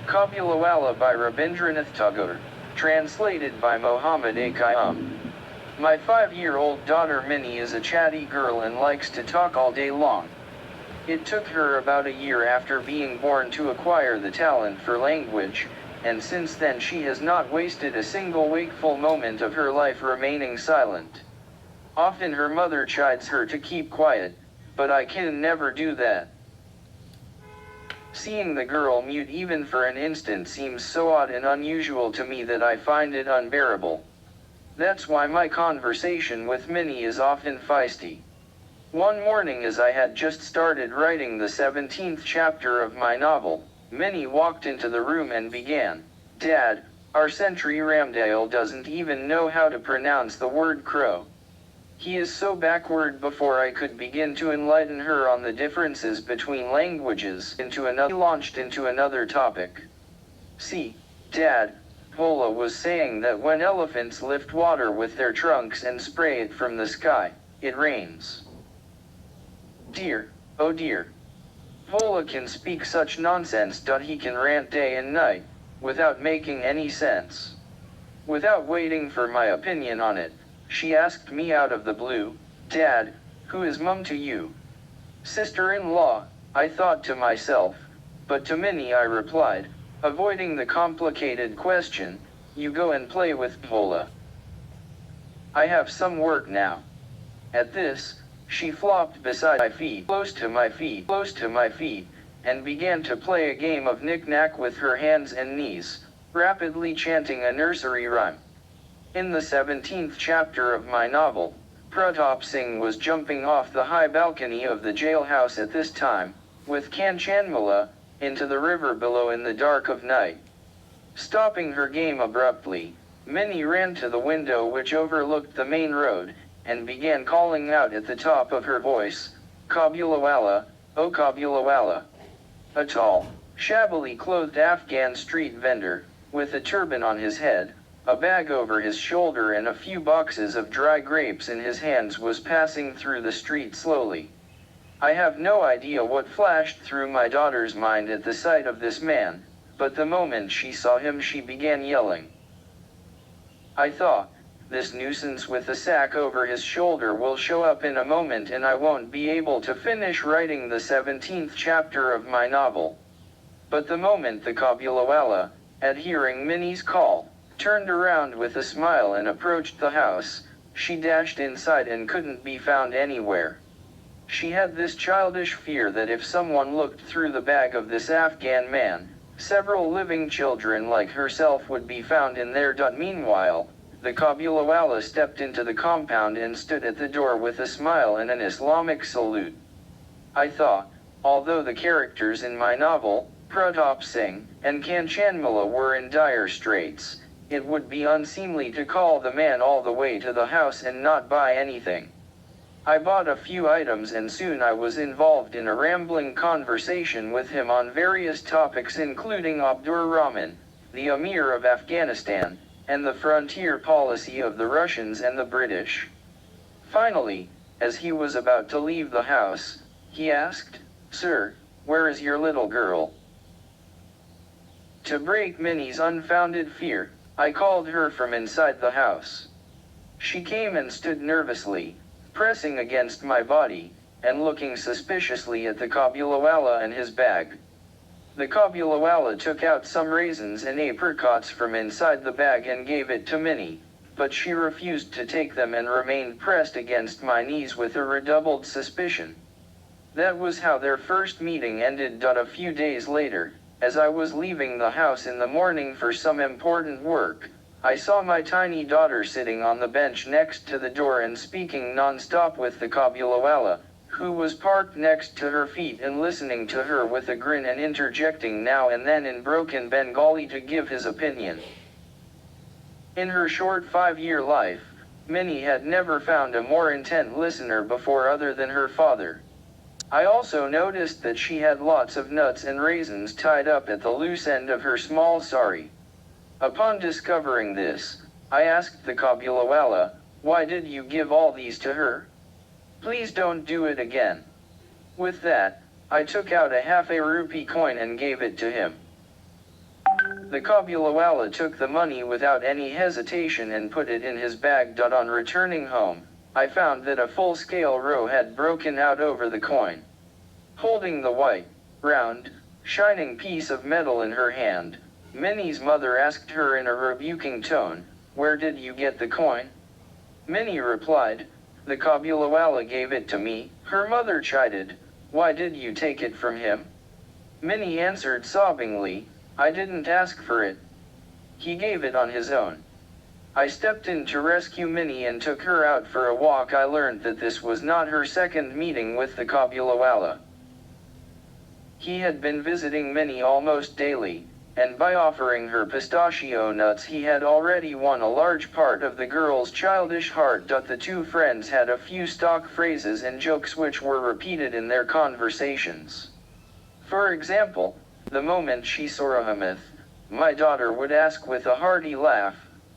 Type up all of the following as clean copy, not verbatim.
Kabuliwala by Rabindranath Tagore. Translated by Mohammed A. Khayyam. My 5-year-old daughter Minnie is a chatty girl and likes to talk all day long. It took her about a year after being born to acquire the talent for language, and since then she has not wasted a single wakeful moment of her life remaining silent. Often her mother chides her to keep quiet, but I can never do that. Seeing the girl mute even for an instant seems so odd and unusual to me that I find it unbearable. That's why my conversation with Minnie is often feisty. One morning as I had just started writing the 17th chapter of my novel, Minnie walked into the room and began, "Dad, our sentry Ramdale doesn't even know how to pronounce the word crow. He is so backward." Before I could begin to enlighten her on the differences between languages, he launched into another topic. "See, Dad, Vola was saying that when elephants lift water with their trunks and spray it from the sky, it rains." Dear, oh dear. Vola can speak such nonsense. He can rant day and night, without making any sense. Without waiting for my opinion on it, she asked me out of the blue, "Dad, who is Mum to you?" "Sister-in-law," I thought to myself, but to Minnie I replied, avoiding the complicated question, "You go and play with Vola. I have some work now." At this, she flopped beside my feet, close to my feet, and began to play a game of knick-knack with her hands and knees, rapidly chanting a nursery rhyme. In the 17th chapter of my novel, Pratap Singh was jumping off the high balcony of the jailhouse at this time, with Kanchanmala, into the river below in the dark of night. Stopping her game abruptly, Minnie ran to the window which overlooked the main road, and began calling out at the top of her voice, "Kabuliwala, oh Kabuliwala." A tall, shabbily clothed Afghan street vendor, with a turban on his head, a bag over his shoulder and a few boxes of dry grapes in his hands, was passing through the street slowly. I have no idea what flashed through my daughter's mind at the sight of this man, but the moment she saw him she began yelling. I thought, this nuisance with a sack over his shoulder will show up in a moment and I won't be able to finish writing the 17th chapter of my novel. But the moment the Kabuliwala, at hearing Minnie's call, turned around with a smile and approached the house, she dashed inside and couldn't be found anywhere. She had this childish fear that if someone looked through the bag of this Afghan man, several living children like herself would be found in there. Meanwhile, the Kabuliwala stepped into the compound and stood at the door with a smile and an Islamic salute. I thought, although the characters in my novel, Pratap Singh and Kanchanmala, were in dire straits, it would be unseemly to call the man all the way to the house and not buy anything. I bought a few items and soon I was involved in a rambling conversation with him on various topics including Abdur Rahman, the Emir of Afghanistan, and the frontier policy of the Russians and the British. Finally, as he was about to leave the house, he asked, "Sir, where is your little girl?" To break Minnie's unfounded fear, I called her from inside the house. She came and stood nervously, pressing against my body, and looking suspiciously at the Kabuliwala and his bag. The Kabuliwala took out some raisins and apricots from inside the bag and gave it to Minnie, but she refused to take them and remained pressed against my knees with a redoubled suspicion. That was how their first meeting ended. A few days later, as I was leaving the house in the morning for some important work, I saw my tiny daughter sitting on the bench next to the door and speaking non-stop with the Kabuliwala, who was parked next to her feet and listening to her with a grin and interjecting now and then in broken Bengali to give his opinion. In her short 5-year life, Minnie had never found a more intent listener before other than her father. I also noticed that she had lots of nuts and raisins tied up at the loose end of her small sari. Upon discovering this, I asked the Kabuliwala, "Why did you give all these to her? Please don't do it again." With that, I took out a half a rupee coin and gave it to him. The Kabuliwala took the money without any hesitation and put it in his bag. On returning home, I found that a full-scale row had broken out over the coin. Holding the white, round, shining piece of metal in her hand, Minnie's mother asked her in a rebuking tone, "Where did you get the coin?" Minnie replied, "The Kabuliwala gave it to me." Her mother chided, "Why did you take it from him?" Minnie answered sobbingly, "I didn't ask for it. He gave it on his own." I stepped in to rescue Minnie and took her out for a walk. I learned that this was not her second meeting with the Kabuliwala. He had been visiting Minnie almost daily, and by offering her pistachio nuts he had already won a large part of the girl's childish heart. The two friends had a few stock phrases and jokes which were repeated in their conversations. For example, the moment she saw Rahamath, my daughter would ask with a hearty laugh,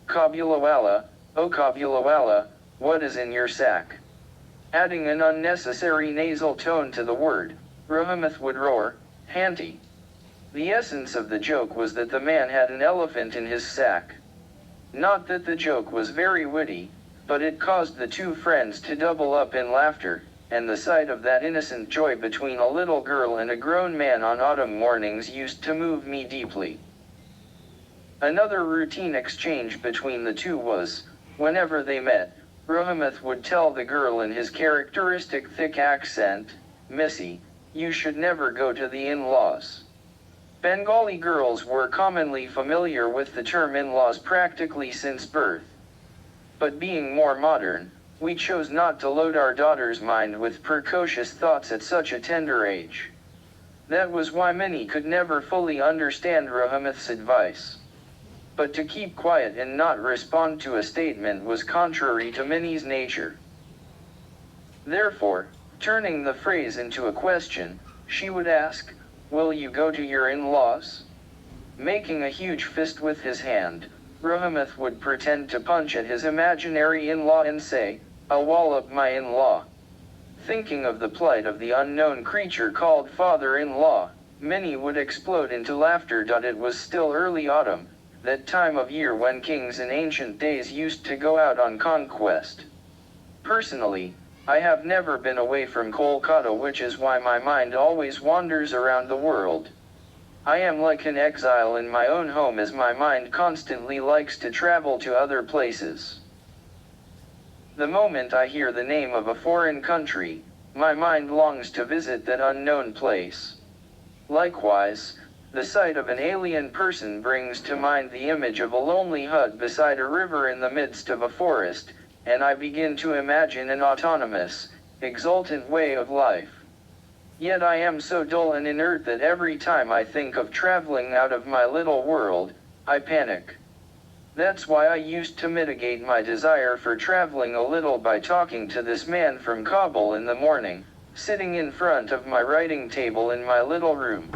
"Kabuliwala, oh Kabuliwala, what is in your sack?" Adding an unnecessary nasal tone to the word, Rahamath would roar, "Hanty." The essence of the joke was that the man had an elephant in his sack. Not that the joke was very witty, but it caused the two friends to double up in laughter, and the sight of that innocent joy between a little girl and a grown man on autumn mornings used to move me deeply. Another routine exchange between the two was, whenever they met, Rahamath would tell the girl in his characteristic thick accent, "Missy, you should never go to the in-laws." Bengali girls were commonly familiar with the term in-laws practically since birth. But being more modern, we chose not to load our daughter's mind with precocious thoughts at such a tender age. That was why many could never fully understand Rahamath's advice. But to keep quiet and not respond to a statement was contrary to Minnie's nature. Therefore, turning the phrase into a question, she would ask, "Will you go to your in-laws?" Making a huge fist with his hand, Rahamath would pretend to punch at his imaginary in-law and say, "I'll wallop my in-law." Thinking of the plight of the unknown creature called father-in-law, Minnie would explode into laughter. It was still early autumn, that time of year when kings in ancient days used to go out on conquest. Personally, I have never been away from Kolkata, which is why my mind always wanders around the world. I am like an exile in my own home, as my mind constantly likes to travel to other places. The moment I hear the name of a foreign country, my mind longs to visit that unknown place. Likewise, the sight of an alien person brings to mind the image of a lonely hut beside a river in the midst of a forest, and I begin to imagine an autonomous, exultant way of life. Yet I am so dull and inert that every time I think of traveling out of my little world, I panic. That's why I used to mitigate my desire for traveling a little by talking to this man from Kabul in the morning, sitting in front of my writing table in my little room.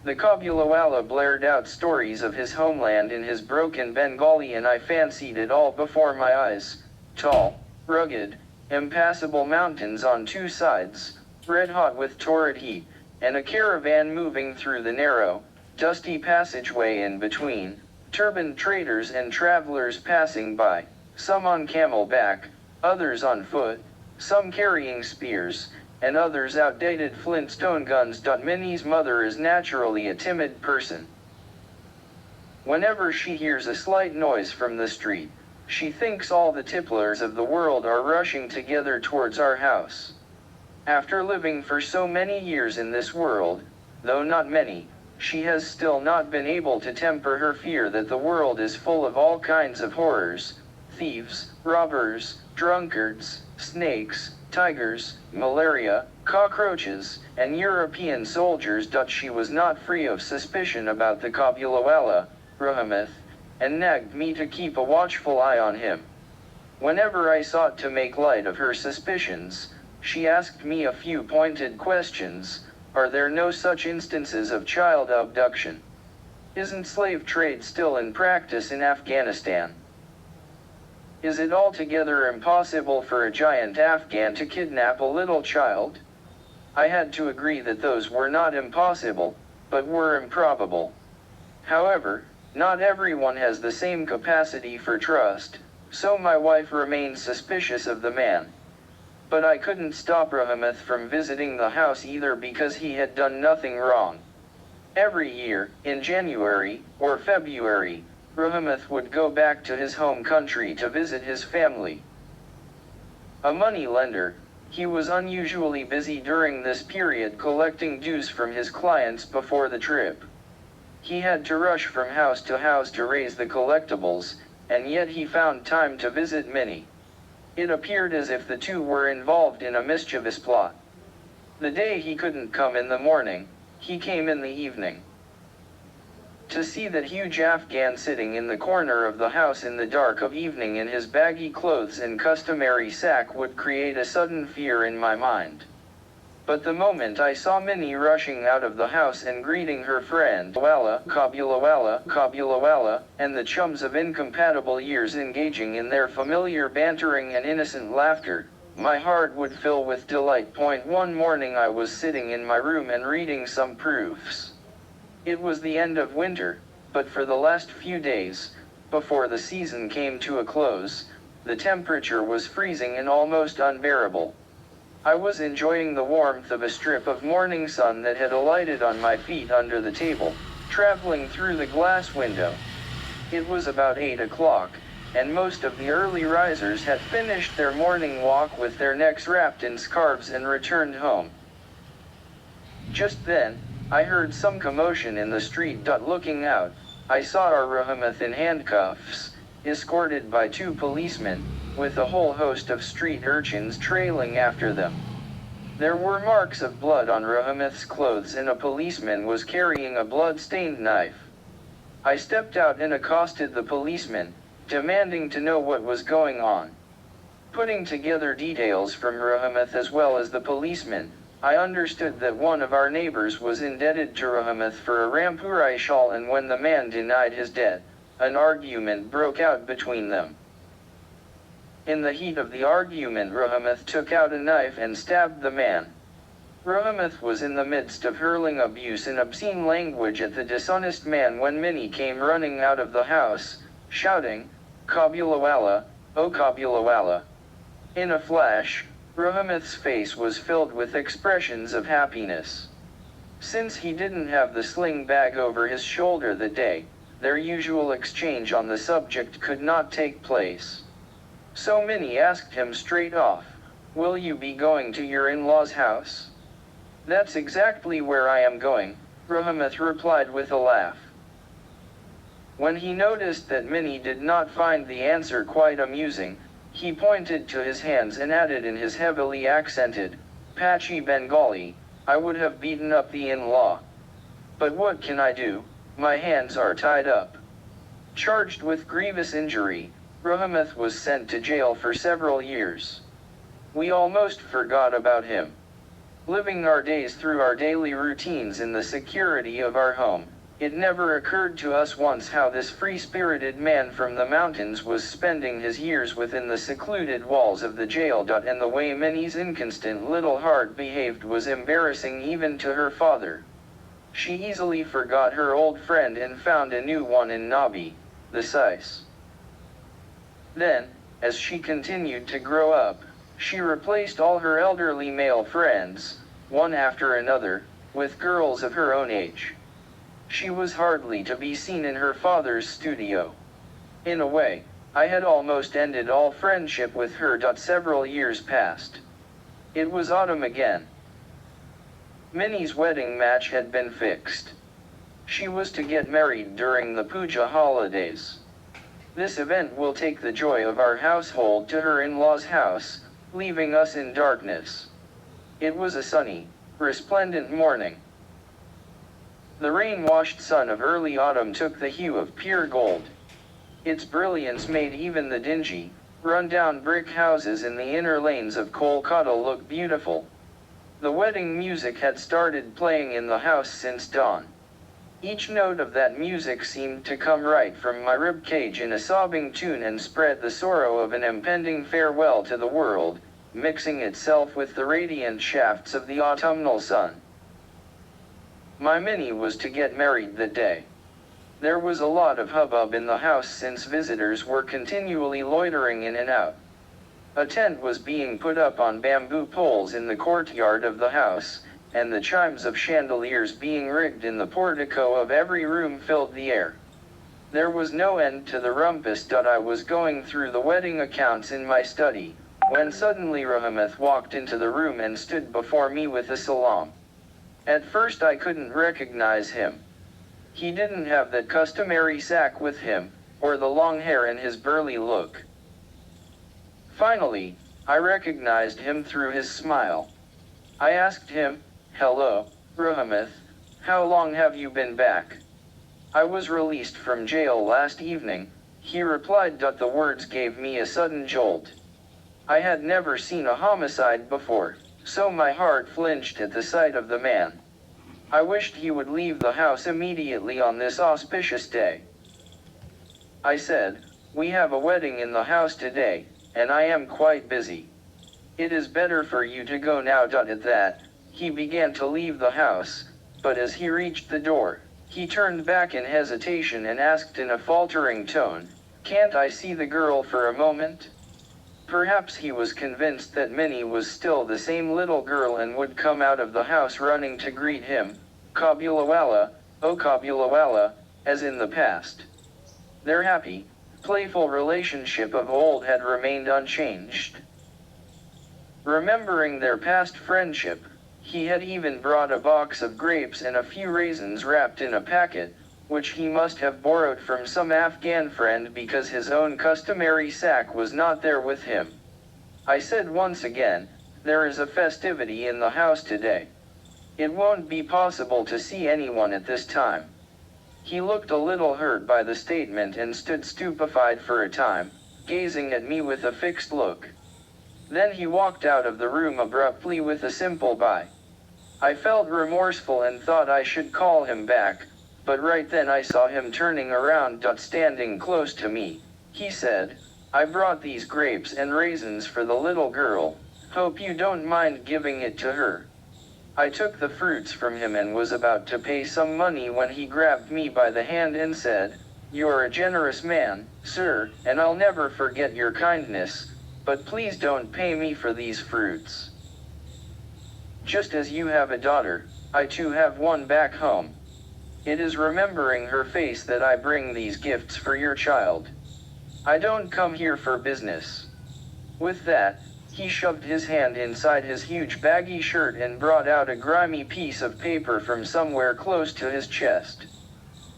The Kabuliwala blared out stories of his homeland in his broken Bengali, and I fancied it all before my eyes. Tall, rugged, impassable mountains on two sides, red-hot with torrid heat, and a caravan moving through the narrow, dusty passageway in between, turbaned traders and travelers passing by, some on camel-back, others on foot, some carrying spears, and others outdated flintstone guns. Minnie's mother is naturally a timid person. Whenever she hears a slight noise from the street, she thinks all the tipplers of the world are rushing together towards our house. After living for so many years in this world, though not many, she has still not been able to temper her fear that the world is full of all kinds of horrors: thieves, robbers, drunkards, snakes, tigers, malaria, cockroaches, and European soldiers. She was not free of suspicion about the Kabuliwala, Rahamath, and nagged me to keep a watchful eye on him. Whenever I sought to make light of her suspicions, she asked me a few pointed questions. Are there no such instances of child abduction? Isn't slave trade still in practice in Afghanistan? Is it altogether impossible for a giant Afghan to kidnap a little child? I had to agree that those were not impossible, but were improbable. However, Not everyone has the same capacity for trust, so my wife remained suspicious of the man. But I couldn't stop Rahamath from visiting the house either because he had done nothing wrong. Every year, in January or February, Rahamath would go back to his home country to visit his family. A money lender, he was unusually busy during this period collecting dues from his clients before the trip. He had to rush from house to house to raise the collectibles, and yet he found time to visit Minnie. It appeared as if the two were involved in a mischievous plot. The day he couldn't come in the morning, he came in the evening. To see that huge Afghan sitting in the corner of the house in the dark of evening in his baggy clothes and customary sack would create a sudden fear in my mind. But the moment I saw Minnie rushing out of the house and greeting her friend Kabuliwala, and the chums of incompatible years engaging in their familiar bantering and innocent laughter, my heart would fill with delight. One morning I was sitting in my room and reading some proofs. It was the end of winter, but for the last few days, before the season came to a close, the temperature was freezing and almost unbearable. I was enjoying the warmth of a strip of morning sun that had alighted on my feet under the table, traveling through the glass window. It was about 8 o'clock, and most of the early risers had finished their morning walk with their necks wrapped in scarves and returned home. Just then, I heard some commotion in the street. Looking out, I saw our Rahamath in handcuffs, escorted by 2 policemen, with a whole host of street urchins trailing after them. There were marks of blood on Rahamath's clothes and a policeman was carrying a blood-stained knife. I stepped out and accosted the policeman, demanding to know what was going on. Putting together details from Rahamath as well as the policeman, I understood that one of our neighbors was indebted to Rahamath for a Rampurai shawl, and when the man denied his debt, an argument broke out between them. In the heat of the argument, Rahamath took out a knife and stabbed the man. Rahamath was in the midst of hurling abuse and obscene language at the dishonest man when Minnie came running out of the house, shouting, "Kabuliwala, oh Kabuliwala." In a flash, Rahamath's face was filled with expressions of happiness. Since he didn't have the sling bag over his shoulder that day, their usual exchange on the subject could not take place. So Minnie asked him straight off, "Will you be going to your in-laws' house?" "That's exactly where I am going," Rahamath replied with a laugh. When he noticed that Minnie did not find the answer quite amusing, he pointed to his hands and added in his heavily accented, patchy Bengali, "I would have beaten up the in-law. But what can I do? My hands are tied up." Charged with grievous injury, Rahamath was sent to jail for several years. We almost forgot about him. Living our days through our daily routines in the security of our home, it never occurred to us once how this free-spirited man from the mountains was spending his years within the secluded walls of the jail. And the way Minnie's inconstant little heart behaved was embarrassing even to her father. She easily forgot her old friend and found a new one in Nabi, the Sais. Then, as she continued to grow up, she replaced all her elderly male friends, one after another, with girls of her own age. She was hardly to be seen in her father's studio. In a way, I had almost ended all friendship with her. Several years passed. It was autumn again. Minnie's wedding match had been fixed. She was to get married during the Puja holidays. This event will take the joy of our household to her in-laws' house, leaving us in darkness. It was a sunny, resplendent morning. The rain-washed sun of early autumn took the hue of pure gold. Its brilliance made even the dingy, run-down brick houses in the inner lanes of Kolkata look beautiful. The wedding music had started playing in the house since dawn. Each note of that music seemed to come right from my rib cage in a sobbing tune and spread the sorrow of an impending farewell to the world, mixing itself with the radiant shafts of the autumnal sun. My Minnie was to get married that day. There was a lot of hubbub in the house since visitors were continually loitering in and out. A tent was being put up on bamboo poles in the courtyard of the house, and the chimes of chandeliers being rigged in the portico of every room filled the air. There was no end to the rumpus. I was going through the wedding accounts in my study, when suddenly Rahamath walked into the room and stood before me with a salam. At first I couldn't recognize him. He didn't have that customary sack with him, or the long hair and his burly look. Finally, I recognized him through his smile. I asked him, "Hello, Rahamath, how long have you been back?" "I was released from jail last evening," he replied. The words gave me a sudden jolt. I had never seen a homicide before, so my heart flinched at the sight of the man. I wished he would leave the house immediately on this auspicious day. I said, "We have a wedding in the house today, and I am quite busy. It is better for you to go now." At that, he began to leave the house, but as he reached the door, he turned back in hesitation and asked in a faltering tone, "Can't I see the girl for a moment?" Perhaps he was convinced that Minnie was still the same little girl and would come out of the house running to greet him, Kabuliwala, oh Kabuliwala, as in the past. Their happy, playful relationship of old had remained unchanged. Remembering their past friendship, he had even brought a box of grapes and a few raisins wrapped in a packet, which he must have borrowed from some Afghan friend because his own customary sack was not there with him. I said once again, "There is a festivity in the house today. It won't be possible to see anyone at this time." He looked a little hurt by the statement and stood stupefied for a time, gazing at me with a fixed look. Then he walked out of the room abruptly with a simple bye. I felt remorseful and thought I should call him back, but right then I saw him turning around. Standing close to me, he said, "I brought these grapes and raisins for the little girl. Hope you don't mind giving it to her." I took the fruits from him and was about to pay some money when he grabbed me by the hand and said, "You're a generous man, sir, and I'll never forget your kindness, but please don't pay me for these fruits. Just as you have a daughter, I too have one back home. It is remembering her face that I bring these gifts for your child. I don't come here for business." With that, he shoved his hand inside his huge baggy shirt and brought out a grimy piece of paper from somewhere close to his chest.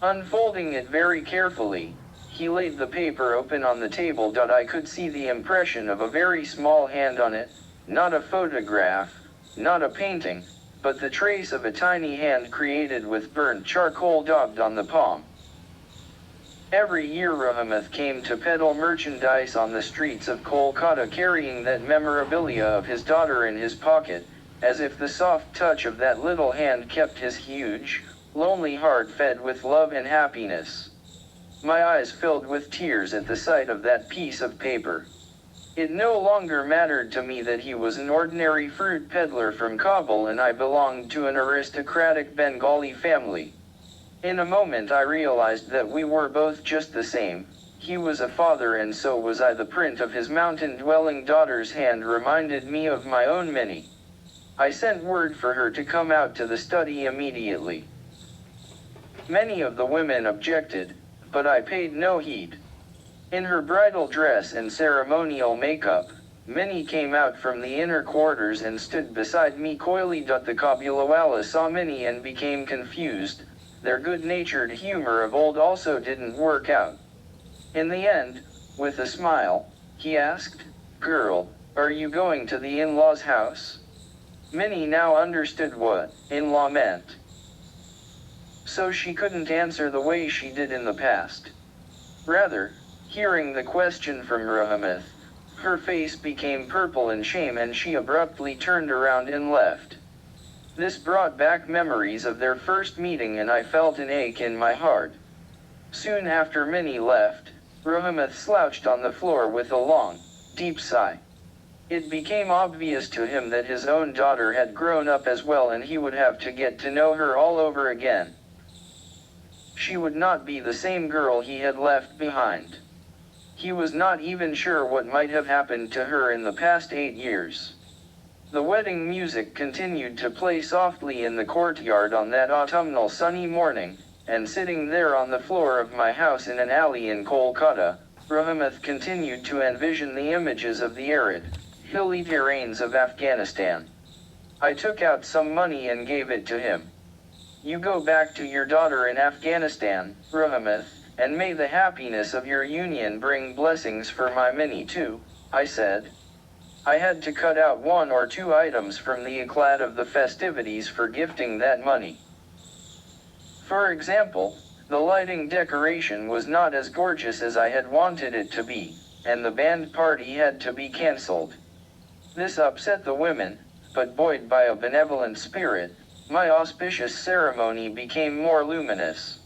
Unfolding it very carefully, he laid the paper open on the table. I could see the impression of a very small hand on it, not a photograph, not a painting, but the trace of a tiny hand created with burnt charcoal daubed on the palm. Every year Rahamath came to peddle merchandise on the streets of Kolkata carrying that memorabilia of his daughter in his pocket, as if the soft touch of that little hand kept his huge, lonely heart fed with love and happiness. My eyes filled with tears at the sight of that piece of paper. It no longer mattered to me that he was an ordinary fruit peddler from Kabul and I belonged to an aristocratic Bengali family. In a moment I realized that we were both just the same. He was a father and so was I. The print of his mountain-dwelling daughter's hand reminded me of my own Minnie. I sent word for her to come out to the study immediately. Many of the women objected, but I paid no heed. In her bridal dress and ceremonial makeup, Minnie came out from the inner quarters and stood beside me coyly. The Kabuliwala saw Minnie and became confused. Their good-natured humor of old also didn't work out. In the end, with a smile, he asked, "Girl, are you going to the in-laws' house?" Minnie now understood what in-law meant. So she couldn't answer the way she did in the past. Rather, hearing the question from Rahamath, her face became purple in shame and she abruptly turned around and left. This brought back memories of their first meeting and I felt an ache in my heart. Soon after Minnie left, Rahamath slouched on the floor with a long, deep sigh. It became obvious to him that his own daughter had grown up as well and he would have to get to know her all over again. She would not be the same girl he had left behind. He was not even sure what might have happened to her in the past 8 years. The wedding music continued to play softly in the courtyard on that autumnal sunny morning, and sitting there on the floor of my house in an alley in Kolkata, Rabindranath continued to envision the images of the arid, hilly terrains of Afghanistan. I took out some money and gave it to him. You go back to your daughter in Afghanistan, Rabindranath, and may the happiness of your union bring blessings for my Minnie too, I said. I had to cut out 1 or 2 items from the eclat of the festivities for gifting that money. For example, the lighting decoration was not as gorgeous as I had wanted it to be, and the band party had to be cancelled. This upset the women, but buoyed by a benevolent spirit, my auspicious ceremony became more luminous.